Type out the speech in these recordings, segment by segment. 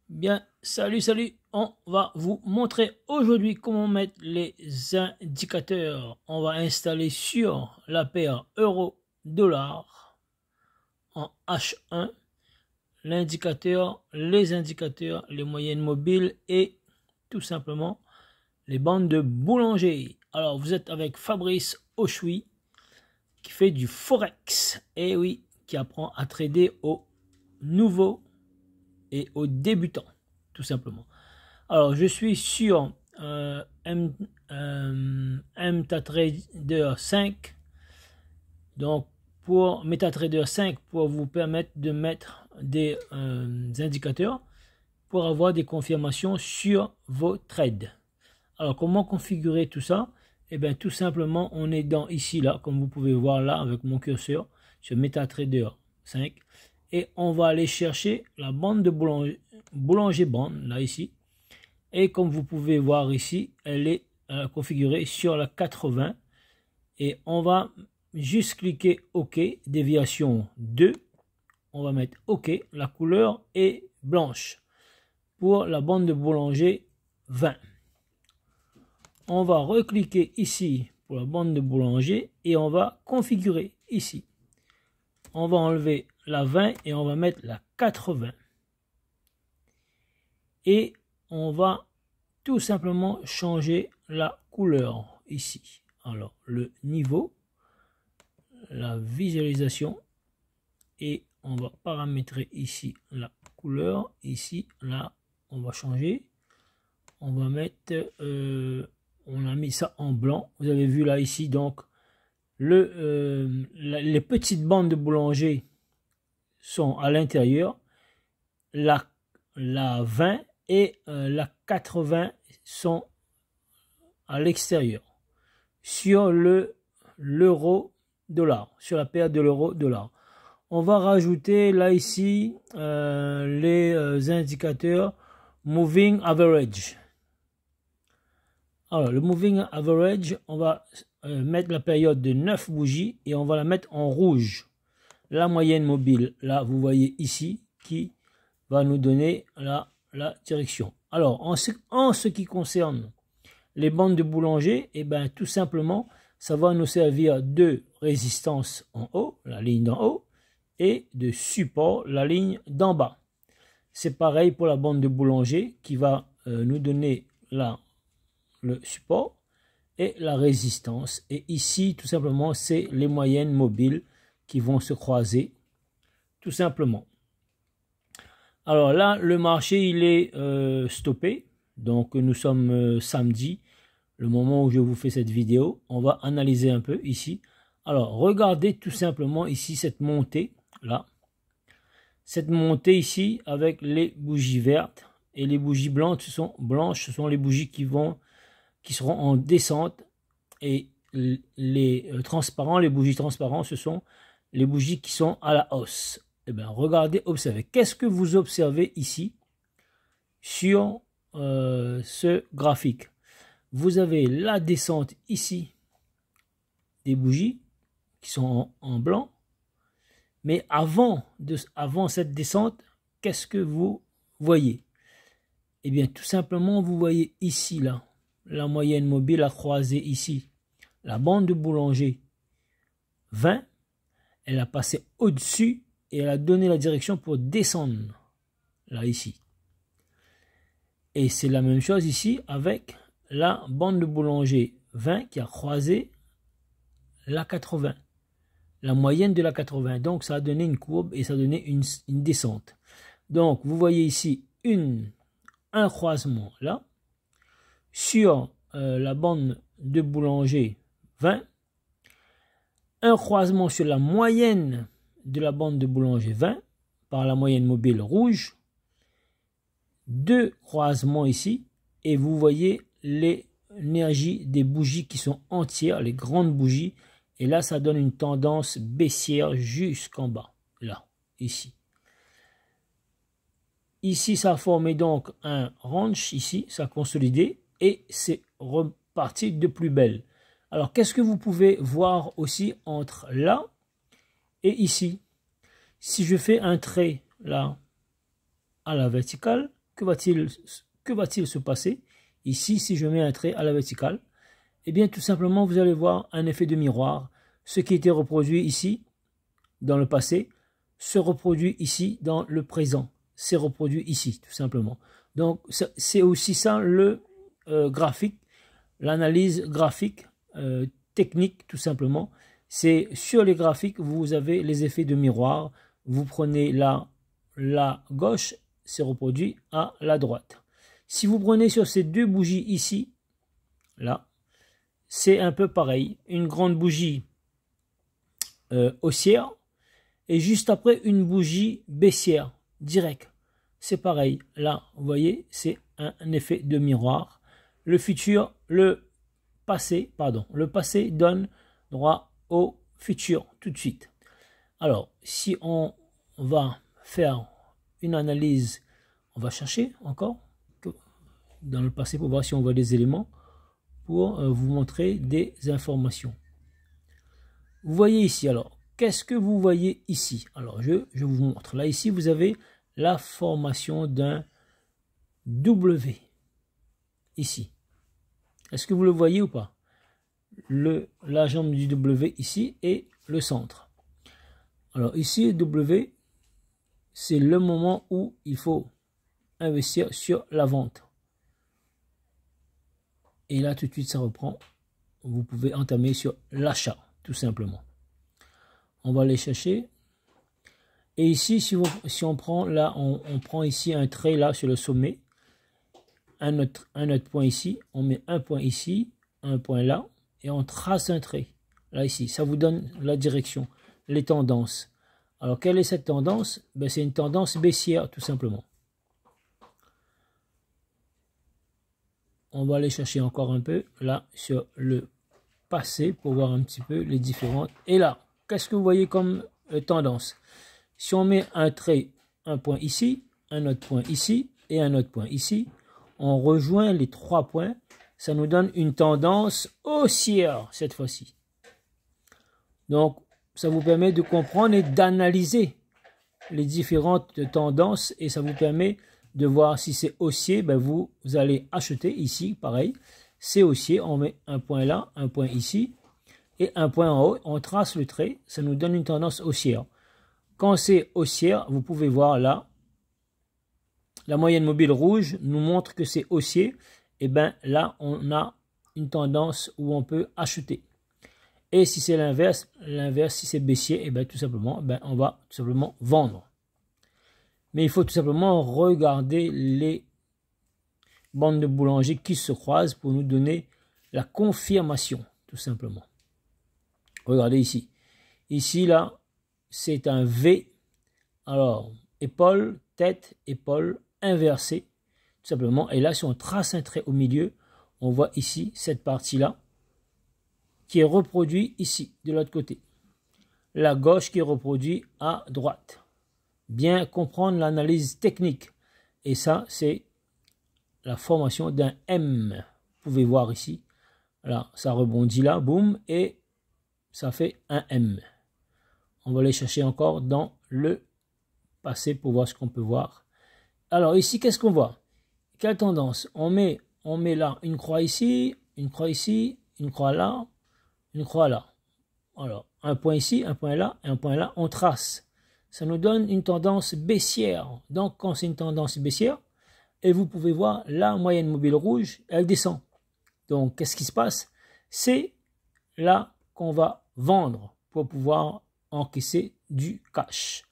Bien, salut, on va vous montrer aujourd'hui comment mettre les indicateurs. On va installer sur la paire euro-dollar en H1 l'indicateur, les indicateurs, les moyennes mobiles et tout simplement les bandes de boulanger. Alors vous êtes avec Fabrice Auchoui qui fait du Forex, et oui, qui apprend à trader aux nouveaux et aux débutants, tout simplement. Alors, je suis sur MetaTrader 5. Donc, pour MetaTrader 5, pour vous permettre de mettre des indicateurs pour avoir des confirmations sur vos trades. Alors, comment configurer tout ça? Eh bien, tout simplement, on est dans ici, là, comme vous pouvez voir là, avec mon curseur, sur MetaTrader 5. Et on va aller chercher la bande de boulanger bande, là, ici. Et comme vous pouvez voir ici, elle est configurée sur la 80. Et on va juste cliquer OK, déviation 2. On va mettre OK, la couleur est blanche. Pour la bande de boulanger 20. On va recliquer ici pour la bande de boulanger et on va configurer ici. On va enlever la 20 et on va mettre la 80. Et on va tout simplement changer la couleur ici. Alors, le niveau, la visualisation, et on va paramétrer ici la couleur. Ici, là, on va changer. On va mettre, on a mis ça en blanc. Vous avez vu là, ici, donc, les petites bandes de boulanger sont à l'intérieur. La 20 et la 80 sont à l'extérieur. Sur l'euro-dollar, sur la paire de l'euro-dollar. On va rajouter là ici les indicateurs Moving Average. Alors le Moving Average, on va mettre la période de 9 bougies et on va la mettre en rouge. La moyenne mobile, là vous voyez ici, qui va nous donner la direction. Alors en ce qui concerne les bandes de boulanger, et bien tout simplement ça va nous servir de résistance en haut, la ligne d'en haut, et de support, la ligne d'en bas. C'est pareil pour la bande de boulanger qui va nous donner là le support et la résistance. Et ici tout simplement c'est les moyennes mobiles qui vont se croiser tout simplement. Alors là, le marché, il est stoppé. Donc, nous sommes samedi, le moment où je vous fais cette vidéo. On va analyser un peu ici. Alors, regardez tout simplement ici cette montée, là. Cette montée ici avec les bougies vertes et les bougies blanches, ce sont les bougies qui seront en descente. Et les transparents, les bougies transparentes, ce sont les bougies qui sont à la hausse. Eh bien, regardez, observez. Qu'est-ce que vous observez ici sur ce graphique? Vous avez la descente ici des bougies qui sont en blanc. Mais avant cette descente, qu'est-ce que vous voyez? Eh bien, tout simplement, vous voyez ici, là, la moyenne mobile a croisé ici. La bande de boulanger 20, elle a passé au-dessus et elle a donné la direction pour descendre, là, ici. Et c'est la même chose ici avec la bande de boulanger 20 qui a croisé la 80. La moyenne de la 80. Donc, ça a donné une courbe et ça a donné une descente. Donc, vous voyez ici un croisement, là, sur la bande de boulanger 20. Un croisement sur la moyenne de la bande de boulanger 20 par la moyenne mobile rouge. Deux croisements ici et vous voyez l'énergie des bougies qui sont entières, les grandes bougies, et là ça donne une tendance baissière jusqu'en bas, là, ici. Ici ça a formé donc un range, ici ça a consolidé et c'est reparti de plus belle. Alors qu'est-ce que vous pouvez voir aussi entre là et ici? Si je fais un trait là à la verticale, que va-t-il se passer ici si je mets un trait à la verticale? Eh bien, tout simplement, vous allez voir un effet de miroir. Ce qui était reproduit ici, dans le passé, se reproduit ici, dans le présent. C'est reproduit ici, tout simplement. Donc, c'est aussi ça le graphique, l'analyse graphique, technique, tout simplement. C'est sur les graphiques, vous avez les effets de miroir. Vous prenez la gauche, c'est reproduit à la droite. Si vous prenez sur ces deux bougies ici, là, c'est un peu pareil. Une grande bougie haussière et juste après une bougie baissière, direct. C'est pareil. Là, vous voyez, c'est un effet de miroir. Le passé donne droit au futur tout de suite. Alors, si on va faire une analyse, on va chercher encore dans le passé pour voir si on voit des éléments pour vous montrer des informations. Vous voyez ici, alors, qu'est-ce que vous voyez ici? Alors, je vous montre. Là, ici, vous avez la formation d'un W. Ici. Est-ce que vous le voyez ou pas? La jambe du W ici et le centre. Alors, ici, W, c'est le moment où il faut investir sur la vente. Et là, tout de suite, ça reprend. Vous pouvez entamer sur l'achat, tout simplement. On va aller chercher. Et ici, si on prend là, on prend ici un trait là sur le sommet. Un autre point ici. On met un point ici, un point là. Et on trace un trait. Là, ici. Ça vous donne la direction, les tendances. Alors, quelle est cette tendance? Ben, c'est une tendance baissière, tout simplement. On va aller chercher encore un peu là sur le passé pour voir un petit peu les différentes. Et là, qu'est-ce que vous voyez comme tendance? Si on met un trait, un point ici, un autre point ici et un autre point ici, on rejoint les trois points. Ça nous donne une tendance haussière cette fois-ci. Donc, ça vous permet de comprendre et d'analyser les différentes tendances et ça vous permet de voir si c'est haussier, ben vous allez acheter ici, pareil, c'est haussier, on met un point là, un point ici, et un point en haut, on trace le trait, ça nous donne une tendance haussière. Quand c'est haussière, vous pouvez voir là, la moyenne mobile rouge nous montre que c'est haussier, et bien là, on a une tendance où on peut acheter. Et si c'est l'inverse, si c'est baissier, et bien tout simplement, on va tout simplement vendre. Mais il faut tout simplement regarder les bandes de boulanger qui se croisent pour nous donner la confirmation, tout simplement. Regardez ici. Ici, là, c'est un V. Alors, épaule, tête, épaule, inversée, tout simplement. Et là, si on trace un trait au milieu, on voit ici, cette partie-là, qui est reproduite ici, de l'autre côté. La gauche qui est reproduite à droite. Bien comprendre l'analyse technique. Et ça, c'est la formation d'un M. Vous pouvez voir ici. Là, ça rebondit là, boum, et ça fait un M. On va aller chercher encore dans le passé pour voir ce qu'on peut voir. Alors ici, qu'est-ce qu'on voit? Quelle tendance? On met là une croix ici, une croix ici, une croix là, une croix là. Alors, un point ici, un point là, et un point là, on trace. Ça nous donne une tendance baissière. Donc, quand c'est une tendance baissière, et vous pouvez voir la moyenne mobile rouge, elle descend. Donc, qu'est-ce qui se passe? C'est là qu'on va vendre pour pouvoir encaisser du cash.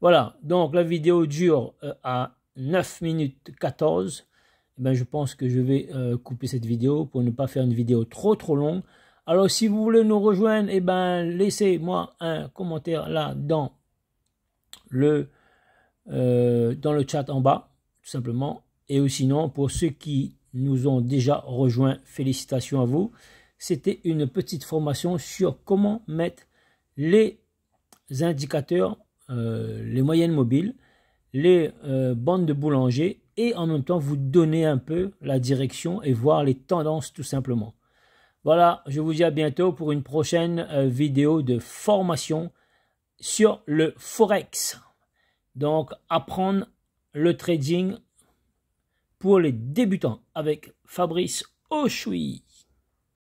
Voilà, donc la vidéo dure à 9 minutes 14. Je pense que je vais couper cette vidéo pour ne pas faire une vidéo trop longue. Alors, si vous voulez nous rejoindre, laissez-moi un commentaire là dans le chat en bas, tout simplement. Et sinon, pour ceux qui nous ont déjà rejoints, félicitations à vous. C'était une petite formation sur comment mettre les indicateurs, les moyennes mobiles, les bandes de boulanger et en même temps vous donner un peu la direction et voir les tendances tout simplement. Voilà, je vous dis à bientôt pour une prochaine vidéo de formation sur le Forex. Donc, apprendre le trading pour les débutants avec Fabrice Auchoui.